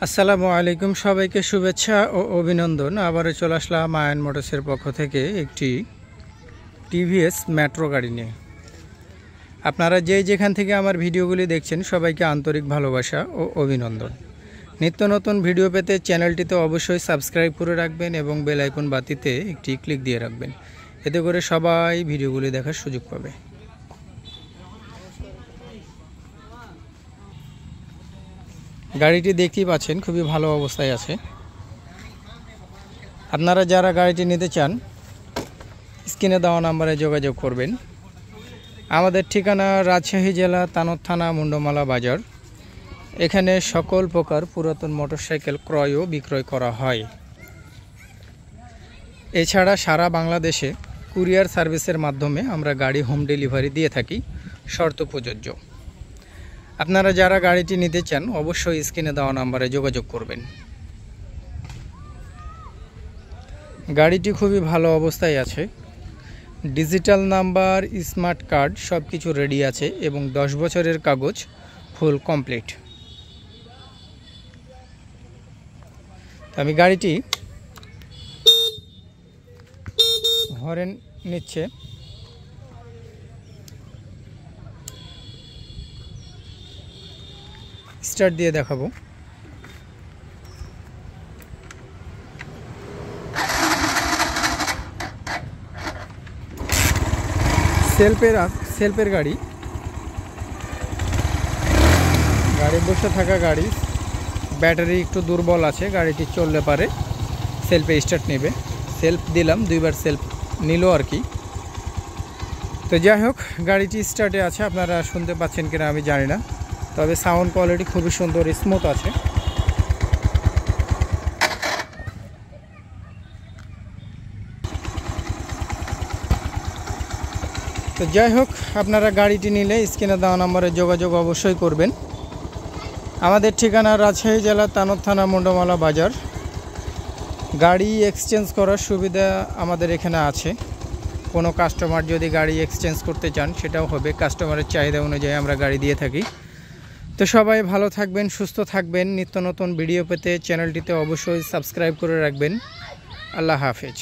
আসসালামু আলাইকুম, সবাইকে শুভেচ্ছা ও অভিনন্দন। আবারও চলে আসলাম আয়ন মোটরসের পক্ষ থেকে একটি টিভিএস মেট্রো গাড়ি নিয়ে। আপনারা যেখান থেকে আমার ভিডিওগুলি দেখছেন সবাইকে আন্তরিক ভালোবাসা ও অভিনন্দন। নিত্য নতুন ভিডিও পেতে চ্যানেলটিতে অবশ্যই সাবস্ক্রাইব করে রাখবেন এবং বেল আইকন বাতিতে একটি ক্লিক দিয়ে রাখবেন, এতে করে সবাই ভিডিওগুলি দেখার সুযোগ পাবে। গাড়িটি দেখতেই পাচ্ছেন খুবই ভালো অবস্থায় আছে। আপনারা যারা গাড়িটি নিতে চান স্ক্রিনে দেওয়া নাম্বারে যোগাযোগ করবেন। আমাদের ঠিকানা রাজশাহী জেলা তানোর থানা মুন্ডমালা বাজার। এখানে সকল প্রকার পুরাতন মোটরসাইকেল ক্রয় ও বিক্রয় করা হয়। এছাড়া সারা বাংলাদেশে কুরিয়ার সার্ভিসের মাধ্যমে আমরা গাড়ি হোম ডেলিভারি দিয়ে থাকি, শর্ত প্রযোজ্য। আপনারা যারা গাড়িটি নিতে চান অবশ্যই স্ক্রিনে দেওয়া নাম্বারে যোগাযোগ করবেন। গাড়িটি খুবই ভালো অবস্থায় আছে। ডিজিটাল নাম্বার, স্মার্ট কার্ড সব কিছু রেডি আছে এবং 10 বছরের কাগজ ফুল কমপ্লিট। আমি গাড়িটি হরেন নিচ্ছে। স্টার্ট দিয়ে দেখাবো। সেলফের গাড়ি বসে থাকা গাড়ি। ব্যাটারি একটু দুর্বল আছে, গাড়িটি চললে পারে সেলফে স্টার্ট নেবে। সেলফ দিলাম, 2বার সেলফ নিল আর কি। তো যাই হোক, গাড়িটি স্টার্টে আছে। আপনারা শুনতে পাচ্ছেন কিনা আমি জানি না, তবে সাউন্ড কোয়ালিটি খুবই সুন্দর, স্মুথ আছে। তো যাই হোক, আপনারা গাড়িটি নিলে স্ক্রিনে দেওয়া নম্বরে যোগাযোগ অবশ্যই করবেন। আমাদের ঠিকানা রাজশাহী জেলা তানোর থানা মুন্ডমালা বাজার। গাড়ি এক্সচেঞ্জ করার সুবিধা আমাদের এখানে আছে। কোনো কাস্টমার যদি গাড়ি এক্সচেঞ্জ করতে চান সেটাও হবে, কাস্টমারের চাহিদা অনুযায়ী আমরা গাড়ি দিয়ে থাকি। তো সবাই ভালো থাকবেন, সুস্থ থাকবেন। নিত্য নতুন ভিডিও পেতে চ্যানেলটিতে অবশ্যই সাবস্ক্রাইব করে রাখবেন। আল্লাহ হাফেজ।